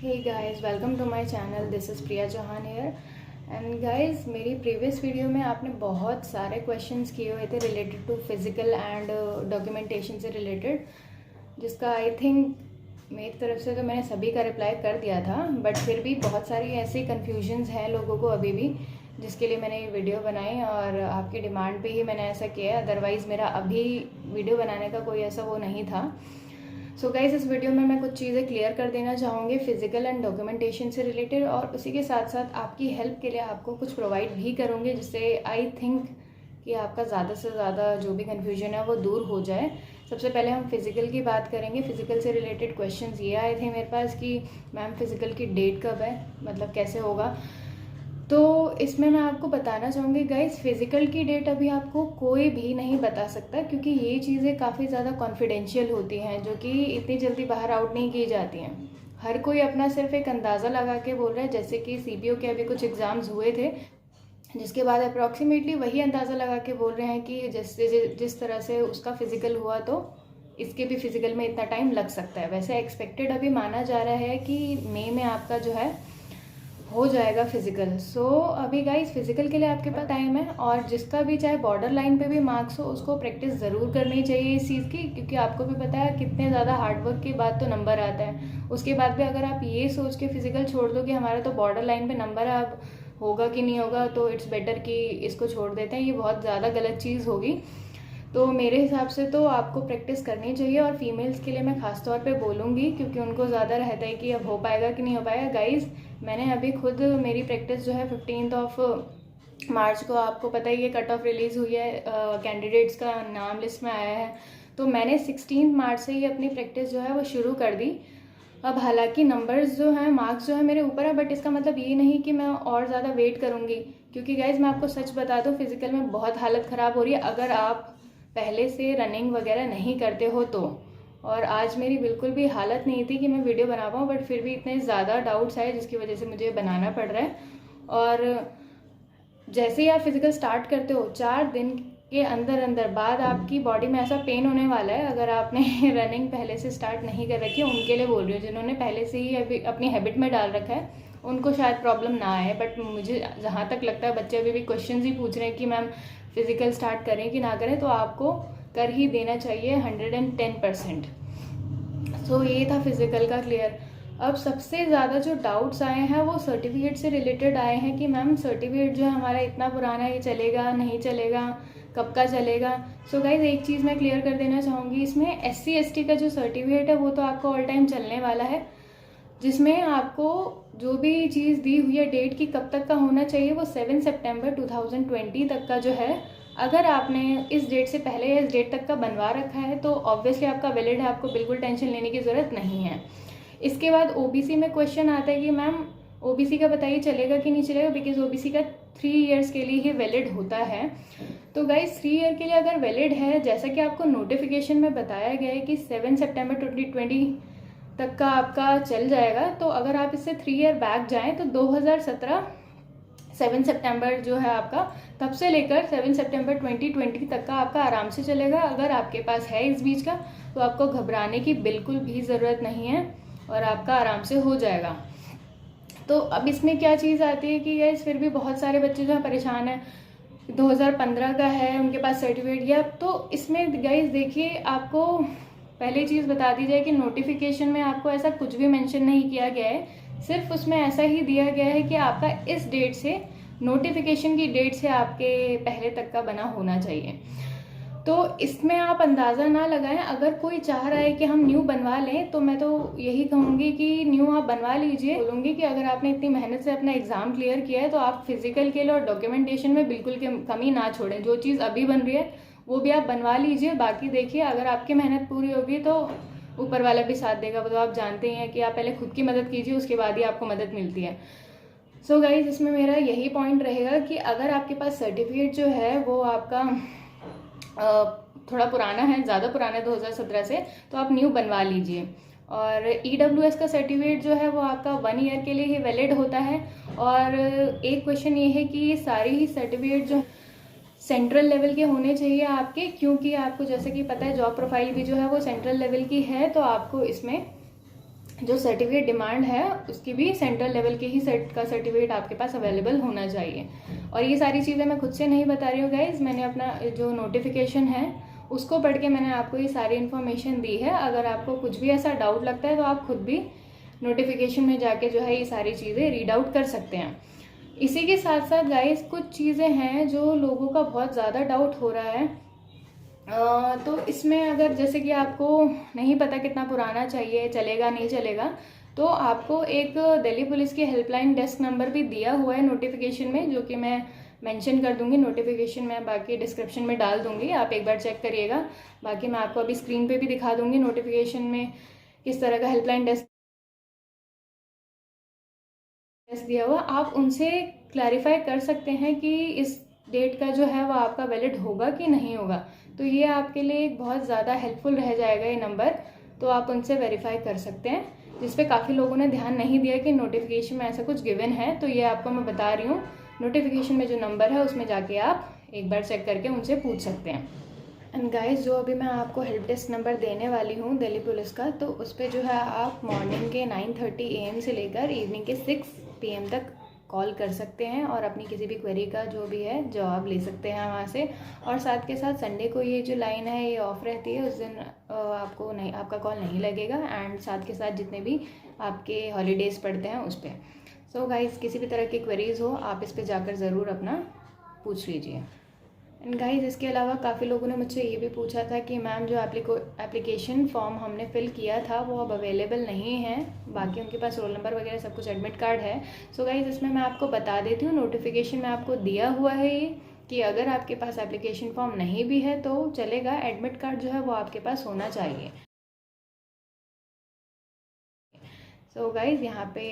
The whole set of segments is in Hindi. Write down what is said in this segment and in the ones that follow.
Hey guys, welcome to my channel. This is Priya Chauhan here. And guys, मेरी प्रीवियस वीडियो में आपने बहुत सारे क्वेश्चंस किए हुए थे related to physical and documentation से रिलेटेड, जिसका आई थिंक मेरी तरफ से तो मैंने सभी का रिप्लाई कर दिया था, बट फिर भी बहुत सारी ऐसी कन्फ्यूजन्स हैं लोगों को अभी भी, जिसके लिए मैंने ये वीडियो बनाई और आपकी डिमांड पे ही मैंने ऐसा किया है। अदरवाइज़ मेरा अभी वीडियो बनाने का कोई ऐसा वो नहीं था। सो गाइज, इस वीडियो में मैं कुछ चीज़ें क्लियर कर देना चाहूँगी फिजिकल एंड डॉक्यूमेंटेशन से रिलेटेड, और उसी के साथ साथ आपकी हेल्प के लिए आपको कुछ प्रोवाइड भी करूँगी, जिससे आई थिंक कि आपका ज़्यादा से ज़्यादा जो भी कन्फ्यूजन है वो दूर हो जाए। सबसे पहले हम फिज़िकल की बात करेंगे। फ़िज़िकल से रिलेटेड क्वेश्चंस ये आए थे मेरे पास कि मैम फ़िज़िकल की डेट कब है, मतलब कैसे होगा। तो इसमें मैं आपको बताना चाहूँगी गाइस, फिज़िकल की डेट अभी आपको कोई भी नहीं बता सकता, क्योंकि ये चीज़ें काफ़ी ज़्यादा कॉन्फिडेंशियल होती हैं, जो कि इतनी जल्दी बाहर आउट नहीं की जाती हैं। हर कोई अपना सिर्फ एक अंदाज़ा लगा के बोल रहा है। जैसे कि सीपीओ के अभी कुछ एग्ज़ाम्स हुए थे, जिसके बाद अप्रॉक्सीमेटली वही अंदाज़ा लगा के बोल रहे हैं कि जिस तरह से उसका फ़िज़िकल हुआ तो इसके भी फ़िज़िकल में इतना टाइम लग सकता है। वैसे एक्सपेक्टेड अभी माना जा रहा है कि मई में आपका जो है हो जाएगा फिज़िकल। सो अभी गाइस, फिज़िकल के लिए आपके पास टाइम है, और जिसका भी चाहे बॉर्डर लाइन पे भी मार्क्स हो, उसको प्रैक्टिस ज़रूर करनी चाहिए इस चीज़ की, क्योंकि आपको भी पता है कितने ज़्यादा हार्डवर्क के बाद तो नंबर आता है। उसके बाद भी अगर आप ये सोच के फिज़िकल छोड़ दो कि हमारा तो बॉर्डर लाइन पे नंबर है, अब होगा कि नहीं होगा, तो इट्स बेटर कि इसको छोड़ देते हैं। ये बहुत ज़्यादा गलत चीज़ होगी। तो मेरे हिसाब से तो आपको प्रैक्टिस करनी चाहिए, और फीमेल्स के लिए मैं ख़ास तौर पे बोलूँगी, क्योंकि उनको ज़्यादा रहता है कि अब हो पाएगा कि नहीं हो पाएगा। गाइज़, मैंने अभी खुद मेरी प्रैक्टिस जो है 15 मार्च को, आपको पता ही है, कट ऑफ रिलीज़ हुई है, कैंडिडेट्स का नाम लिस्ट में आया है। तो मैंने 16 मार्च से ही अपनी प्रैक्टिस जो है वो शुरू कर दी। अब हालांकि नंबर्स जो हैं, मार्क्स जो है मेरे ऊपर है, बट इसका मतलब ये नहीं कि मैं और ज़्यादा वेट करूँगी, क्योंकि गाइज़ मैं आपको सच बता दूँ, फिज़िकल में बहुत हालत ख़राब हो रही है अगर आप पहले से रनिंग वगैरह नहीं करते हो तो। और आज मेरी बिल्कुल भी हालत नहीं थी कि मैं वीडियो बना पाऊँ, बट फिर भी इतने ज़्यादा डाउट्स आए जिसकी वजह से मुझे बनाना पड़ रहा है। और जैसे ही आप फिज़िकल स्टार्ट करते हो, 4 दिन के अंदर अंदर बाद आपकी बॉडी में ऐसा पेन होने वाला है, अगर आपने रनिंग पहले से स्टार्ट नहीं कर रखी है, उनके लिए बोल रही हूँ, जिन्होंने पहले से ही अभी अपनी हैबिट में डाल रखा है, उनको शायद प्रॉब्लम ना आए। बट मुझे जहाँ तक लगता है, बच्चे अभी भी क्वेश्चन ही पूछ रहे हैं कि मैम फिज़िकल स्टार्ट करें कि ना करें, तो आपको कर ही देना चाहिए 110%। सो ये था फिज़िकल का क्लियर। अब सबसे ज़्यादा जो डाउट्स आए हैं वो सर्टिफिकेट से रिलेटेड आए हैं कि मैम सर्टिफिकेट जो है हमारा इतना पुराना है, ये चलेगा नहीं चलेगा, कब का चलेगा। सो गाइज, एक चीज़ मैं क्लियर कर देना चाहूँगी, इसमें SC/ST का जो सर्टिफिकेट है वो तो आपको ऑल टाइम चलने वाला है, जिसमें आपको जो भी चीज़ दी हुई है डेट की कब तक का होना चाहिए, वो 7 सितंबर 2020 तक का जो है। अगर आपने इस डेट से पहले या इस डेट तक का बनवा रखा है तो ऑब्वियसली आपका वैलिड है, आपको बिल्कुल टेंशन लेने की ज़रूरत नहीं है। इसके बाद OBC में क्वेश्चन आता है कि मैम OBC का बताइए चलेगा कि नहीं चलेगा, बिकॉज OBC का 3 ईयर्स के लिए ही वैलिड होता है। तो गाइज, 3 ईयर के लिए अगर वैलिड है, जैसा कि आपको नोटिफिकेशन में बताया गया है कि 7 सितंबर 2020 तक का आपका चल जाएगा, तो अगर आप इससे 3 ईयर बैक जाएं तो 2017 7 सितंबर जो है आपका, तब से लेकर 7 सितंबर 2020 तक का आपका आराम से चलेगा। अगर आपके पास है इस बीच का, तो आपको घबराने की बिल्कुल भी ज़रूरत नहीं है, और आपका आराम से हो जाएगा। तो अब इसमें क्या चीज़ आती है कि गाइस, फिर भी बहुत सारे बच्चे जो हैं परेशान हैं, 2015 का है उनके पास सर्टिफिकेट, या तो इसमें गाइस देखिए, आपको पहली चीज़ बता दी जाए कि नोटिफिकेशन में आपको ऐसा कुछ भी मेंशन नहीं किया गया है, सिर्फ उसमें ऐसा ही दिया गया है कि आपका इस डेट से, नोटिफिकेशन की डेट से आपके पहले तक का बना होना चाहिए। तो इसमें आप अंदाज़ा ना लगाएं। अगर कोई चाह रहा है कि हम न्यू बनवा लें, तो मैं तो यही कहूँगी कि न्यू आप बनवा लीजिए। बोलूँगी कि अगर आपने इतनी मेहनत से अपना एग्ज़ाम क्लियर किया है, तो आप फिज़िकल के लिए और डॉक्यूमेंटेशन में बिल्कुल कमी ना छोड़ें। जो चीज़ अभी बन रही है वो भी आप बनवा लीजिए। बाकी देखिए, अगर आपकी मेहनत पूरी होगी तो ऊपर वाला भी साथ देगा। वो तो आप जानते ही हैं कि आप पहले खुद की मदद कीजिए, उसके बाद ही आपको मदद मिलती है। सो गाइज, इसमें मेरा यही पॉइंट रहेगा कि अगर आपके पास सर्टिफिकेट जो है वो आपका थोड़ा पुराना है, ज़्यादा पुराना है 2017 से, तो आप न्यू बनवा लीजिए। और EWS का सर्टिफिकेट जो है वो आपका 1 ईयर के लिए ही वैलिड होता है। और एक क्वेश्चन ये है कि ये सारे ही सर्टिफिकेट जो सेंट्रल लेवल के होने चाहिए आपके, क्योंकि आपको जैसे कि पता है जॉब प्रोफाइल भी जो है वो सेंट्रल लेवल की है, तो आपको इसमें जो सर्टिफिकेट डिमांड है उसकी भी सेंट्रल लेवल के ही सेट का सर्टिफिकेट आपके पास अवेलेबल होना चाहिए। और ये सारी चीज़ें मैं खुद से नहीं बता रही हूँ गाइज, मैंने अपना जो नोटिफिकेशन है उसको पढ़ के मैंने आपको ये सारी इन्फॉर्मेशन दी है। अगर आपको कुछ भी ऐसा डाउट लगता है तो आप खुद भी नोटिफिकेशन में जाके जो है ये सारी चीज़ें रीड आउट कर सकते हैं। इसी के साथ साथ गाइज कुछ चीज़ें हैं जो लोगों का बहुत ज़्यादा डाउट हो रहा है। तो इसमें अगर जैसे कि आपको नहीं पता कितना पुराना चाहिए, चलेगा नहीं चलेगा, तो आपको एक दिल्ली पुलिस की हेल्पलाइन डेस्क नंबर भी दिया हुआ है नोटिफिकेशन में, जो कि मैं मेंशन कर दूंगी नोटिफिकेशन में, बाकी डिस्क्रिप्शन में डाल दूंगी, आप एक बार चेक करिएगा। बाकी मैं आपको अभी स्क्रीन पे भी दिखा दूंगी नोटिफिकेशन में किस तरह का हेल्पलाइन डेस्क दिया हुआ। आप उनसे क्लैरिफाई कर सकते हैं कि इस डेट का जो है वो आपका वैलिड होगा कि नहीं होगा। तो ये आपके लिए एक बहुत ज़्यादा हेल्पफुल रह जाएगा ये नंबर, तो आप उनसे वेरीफाई कर सकते हैं, जिस पे काफ़ी लोगों ने ध्यान नहीं दिया कि नोटिफिकेशन में ऐसा कुछ गिवन है। तो ये आपको मैं बता रही हूँ, नोटिफिकेशन में जो नंबर है उसमें जाके आप एक बार चेक करके उनसे पूछ सकते हैं। एंड गाइस, जो अभी मैं आपको हेल्प डेस्क नंबर देने वाली हूँ दिल्ली पुलिस का, तो उस पर जो है आप मॉर्निंग के 9:30 AM से लेकर इवनिंग के 6 PM तक कॉल कर सकते हैं और अपनी किसी भी क्वेरी का जो भी है जवाब ले सकते हैं वहाँ से। और साथ के साथ संडे को ये जो लाइन है ये ऑफ रहती है, उस दिन आपका कॉल नहीं लगेगा। एंड साथ के साथ जितने भी आपके हॉलीडेज़ पड़ते हैं उस पर। सो गाइस, किसी भी तरह की क्वेरीज़ हो आप इस पर जाकर ज़रूर अपना पूछ लीजिए। एंड गाइस, इसके अलावा काफ़ी लोगों ने मुझसे ये भी पूछा था कि मैम जो एप्लीकेशन फॉर्म हमने फ़िल किया था वो अब अवेलेबल नहीं है, बाकी उनके पास रोल नंबर वगैरह सब कुछ, एडमिट कार्ड है। सो गाइस, इसमें मैं आपको बता देती हूँ, नोटिफिकेशन में आपको दिया हुआ है ये कि अगर आपके पास एप्लीकेशन फॉर्म नहीं भी है तो चलेगा, एडमिट कार्ड जो है वो आपके पास होना चाहिए। सो गाइज़, यहाँ पे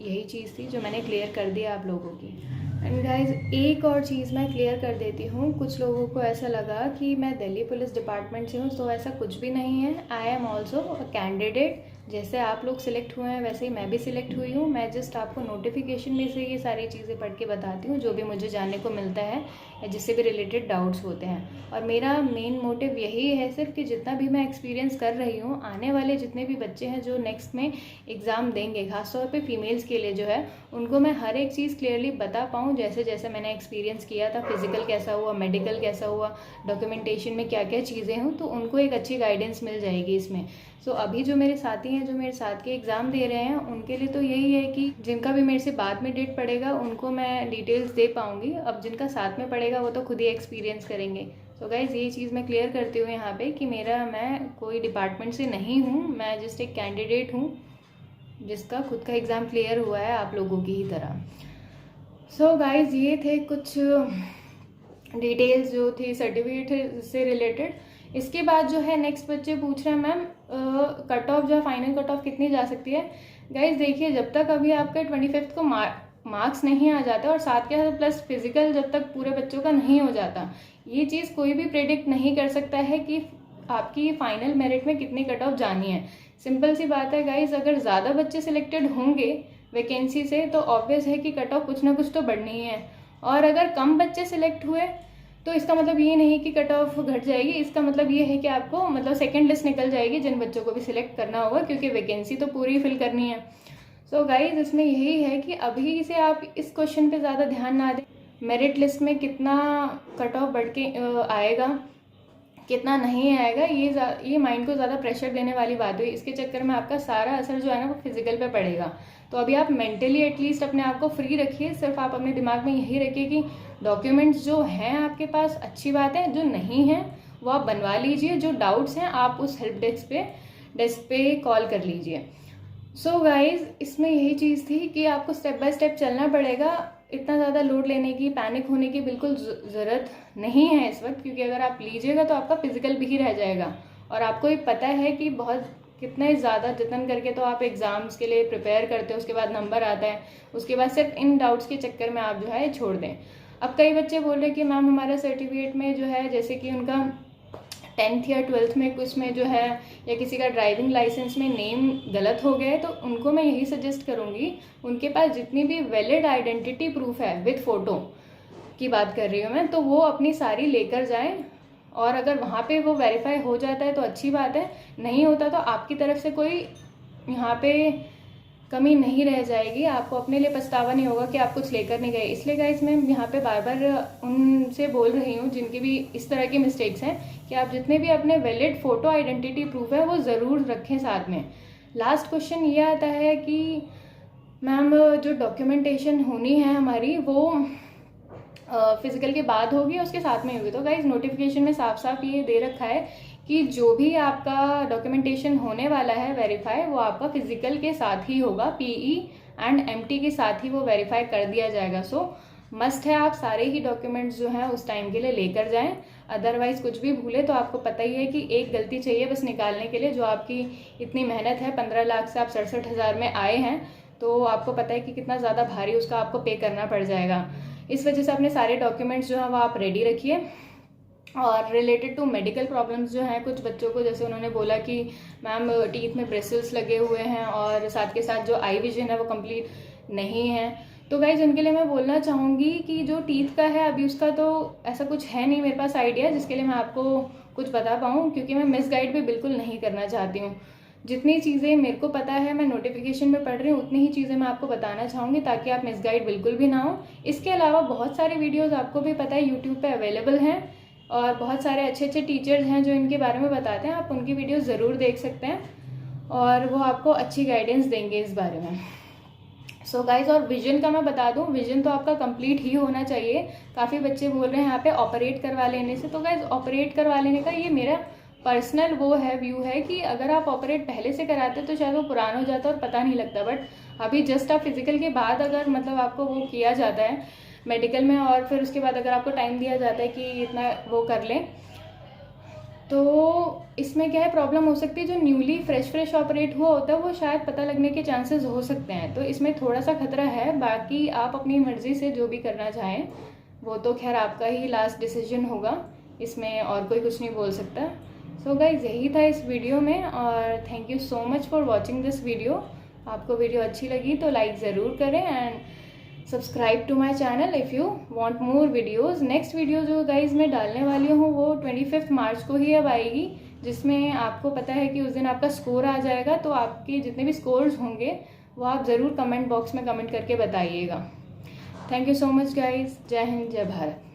यही चीज़ थी जो मैंने क्लियर कर दिया आप लोगों की। एंड गाइज़, एक और चीज़ मैं क्लियर कर देती हूँ, कुछ लोगों को ऐसा लगा कि मैं दिल्ली पुलिस डिपार्टमेंट से हूँ, तो ऐसा कुछ भी नहीं है। I am also a candidate, जैसे आप लोग सिलेक्ट हुए हैं वैसे ही मैं भी सिलेक्ट हुई हूँ। मैं जस्ट आपको नोटिफिकेशन में से ये सारी चीज़ें पढ़ के बताती हूँ जो भी मुझे जानने को मिलता है या जिससे भी रिलेटेड डाउट्स होते हैं। और मेरा मेन मोटिव यही है सिर्फ कि जितना भी मैं एक्सपीरियंस कर रही हूँ, आने वाले जितने भी बच्चे हैं जो नेक्स्ट में एग्ज़ाम देंगे, खासतौर पे फीमेल्स के लिए जो है, उनको मैं हर एक चीज़ क्लियरली बता पाऊँ, जैसे जैसे मैंने एक्सपीरियंस किया था, फिजिकल कैसा हुआ, मेडिकल कैसा हुआ, डॉक्यूमेंटेशन में क्या क्या चीज़ें हों, तो उनको एक अच्छी गाइडेंस मिल जाएगी इसमें। सो अभी जो मेरे साथी हैं जो मेरे साथ के एग्ज़ाम दे रहे हैं, उनके लिए तो यही है कि जिनका भी मेरे से बाद में डेट पड़ेगा उनको मैं डिटेल्स दे पाऊँगी। अब जिनका साथ में पड़ेगा वो तो खुद ही एक्सपीरियंस करेंगे। सो गाइज़, ये चीज़ मैं क्लियर करती हूँ यहाँ पे कि मैं कोई डिपार्टमेंट से नहीं हूँ, मैं जस्ट एक कैंडिडेट हूँ जिसका खुद का एग्ज़ाम क्लियर हुआ है आप लोगों की ही तरह। सो गाइज़, ये थे कुछ डिटेल्स जो थी सर्टिफिकेट से रिलेटेड। इसके बाद जो है नेक्स्ट बच्चे पूछ रहे हैं मैम कट ऑफ जो है, फाइनल कट ऑफ कितनी जा सकती है। गाइज देखिए, जब तक अभी आपका 25 को मार्क्स नहीं आ जाते और साथ के साथ प्लस फिजिकल जब तक पूरे बच्चों का नहीं हो जाता, ये चीज़ कोई भी प्रेडिक्ट नहीं कर सकता है कि आपकी फाइनल मेरिट में कितनी कट ऑफ जानी है। सिंपल सी बात है गाइज, अगर ज़्यादा बच्चे सिलेक्टेड होंगे वैकेंसी से तो ऑब्वियस है कि कट ऑफ कुछ ना कुछ तो बढ़नी ही है। और अगर कम बच्चे सिलेक्ट हुए तो इसका मतलब ये नहीं कि कट ऑफ घट जाएगी, इसका मतलब ये है कि आपको मतलब सेकंड लिस्ट निकल जाएगी जिन बच्चों को भी सिलेक्ट करना होगा, क्योंकि वैकेंसी तो पूरी फिल करनी है। सो गाइज, इसमें यही है कि अभी से आप इस क्वेश्चन पे ज़्यादा ध्यान ना दें, मेरिट लिस्ट में कितना कट ऑफ बढ़ के आएगा कितना नहीं आएगा, ये माइंड को ज़्यादा प्रेशर देने वाली बात हुई। इसके चक्कर में आपका सारा असर जो है ना वो फिजिकल पे पड़ेगा। तो अभी आप मेंटली एटलीस्ट अपने आप को फ्री रखिए, सिर्फ आप अपने दिमाग में यही रखिए कि डॉक्यूमेंट्स जो हैं आपके पास अच्छी बात है, जो नहीं है वो आप बनवा लीजिए, जो डाउट्स हैं आप उस हेल्प डेस्क पे कॉल कर लीजिए। सो गाइज, इसमें यही चीज़ थी कि आपको स्टेप बाय स्टेप चलना पड़ेगा, इतना ज़्यादा लोड लेने की, पैनिक होने की बिल्कुल ज़रूरत नहीं है इस वक्त, क्योंकि अगर आप लीजिएगा तो आपका फिजिकल भी ही रह जाएगा। और आपको ये पता है कि बहुत कितने ज़्यादा जतन करके तो आप एग्ज़ाम्स के लिए प्रिपेयर करते हो, उसके बाद नंबर आता है, उसके बाद सिर्फ इन डाउट्स के चक्कर में आप जो है छोड़ दें। अब कई बच्चे बोल रहे हैं कि मैम हमारा सर्टिफिकेट में जो है, जैसे कि उनका 10th या 12th में कुछ में जो है, या किसी का ड्राइविंग लाइसेंस में नेम गलत हो गया है, तो उनको मैं यही सजेस्ट करूँगी, उनके पास जितनी भी वैलिड आइडेंटिटी प्रूफ है विद फ़ोटो की बात कर रही हूँ मैं, तो वो अपनी सारी लेकर जाएं। और अगर वहाँ पे वो वेरीफाई हो जाता है तो अच्छी बात है, नहीं होता तो आपकी तरफ से कोई यहाँ पे कमी नहीं रह जाएगी, आपको अपने लिए पछतावा नहीं होगा कि आप कुछ लेकर नहीं गए। इसलिए गाइस मैं यहाँ पे बार बार उनसे बोल रही हूँ जिनकी भी इस तरह की मिस्टेक्स हैं कि आप जितने भी अपने वैलिड फ़ोटो आइडेंटिटी प्रूफ है वो ज़रूर रखें साथ में। लास्ट क्वेश्चन ये आता है कि मैम जो डॉक्यूमेंटेशन होनी है हमारी वो फिजिकल के बाद होगी उसके साथ में होगी। तो गाइज नोटिफिकेशन में साफ साफ ये दे रखा है कि जो भी आपका डॉक्यूमेंटेशन होने वाला है वेरीफाई, वो आपका फिजिकल के साथ ही होगा, पीई एंड एमटी के साथ ही वो वेरीफाई कर दिया जाएगा। सो मस्ट है आप सारे ही डॉक्यूमेंट्स जो हैं उस टाइम के लिए लेकर जाएं, अदरवाइज कुछ भी भूले तो आपको पता ही है कि एक गलती चाहिए बस निकालने के लिए। जो आपकी इतनी मेहनत है, 15 लाख से आप 67,000 में आए हैं, तो आपको पता है कि कितना ज़्यादा भारी उसका आपको पे करना पड़ जाएगा। इस वजह से अपने सारे डॉक्यूमेंट्स जो हैं वो आप रेडी रखिए। और रिलेटेड टू मेडिकल प्रॉब्लम्स जो हैं, कुछ बच्चों को जैसे उन्होंने बोला कि मैम टीथ में ब्रिसल्स लगे हुए हैं और साथ के साथ जो आई विजन है वो कंप्लीट नहीं है, तो गाइज उनके लिए मैं बोलना चाहूँगी कि जो टीथ का है अभी उसका तो ऐसा कुछ है नहीं मेरे पास आइडिया जिसके लिए मैं आपको कुछ बता पाऊँ, क्योंकि मैं मिसगाइड भी बिल्कुल नहीं करना चाहती हूँ। जितनी चीज़ें मेरे को पता है मैं नोटिफिकेशन में पढ़ रही हूँ उतनी ही चीज़ें मैं आपको बताना चाहूँगी ताकि आप मिसगाइड बिल्कुल भी ना हो। इसके अलावा बहुत सारे वीडियोस आपको भी पता है यूट्यूब पे अवेलेबल हैं और बहुत सारे अच्छे अच्छे टीचर्स हैं जो इनके बारे में बताते हैं, आप उनकी वीडियोस ज़रूर देख सकते हैं और वो आपको अच्छी गाइडेंस देंगे इस बारे में। सो गाइज, और विजन का मैं बता दूं, विजन तो आपका कंप्लीट ही होना चाहिए। काफ़ी बच्चे बोल रहे हैं यहाँ पे ऑपरेट करवा लेने से, तो गाइज ऑपरेट करवा लेने का ये मेरा पर्सनल वो है, व्यू है कि अगर आप ऑपरेट पहले से कराते तो शायद वो पुराना हो जाता और पता नहीं लगता, बट अभी जस्ट आप फिजिकल के बाद अगर मतलब आपको वो किया जाता है मेडिकल में और फिर उसके बाद अगर आपको टाइम दिया जाता है कि इतना वो कर लें, तो इसमें क्या है प्रॉब्लम हो सकती है। जो न्यूली फ्रेश ऑपरेट हुआ होता है वो शायद पता लगने के चांसेस हो सकते हैं, तो इसमें थोड़ा सा खतरा है। बाकी आप अपनी मर्जी से जो भी करना चाहें वो तो खैर आपका ही लास्ट डिसीजन होगा, इसमें और कोई कुछ नहीं बोल सकता। सो गाइज, यही था इस वीडियो में और thank you so much for watching this video. आपको वीडियो अच्छी लगी तो लाइक ज़रूर करें and subscribe to my channel if you want more videos. Next video जो गाइज मैं डालने वाली हूँ वो 25 मार्च को ही अब आएगी, जिसमें आपको पता है कि उस दिन आपका स्कोर आ जाएगा, तो आपके जितने भी स्कोर्स होंगे वो आप ज़रूर कमेंट बॉक्स में कमेंट करके बताइएगा। Thank you so much guys. जय हिंद, जय भारत।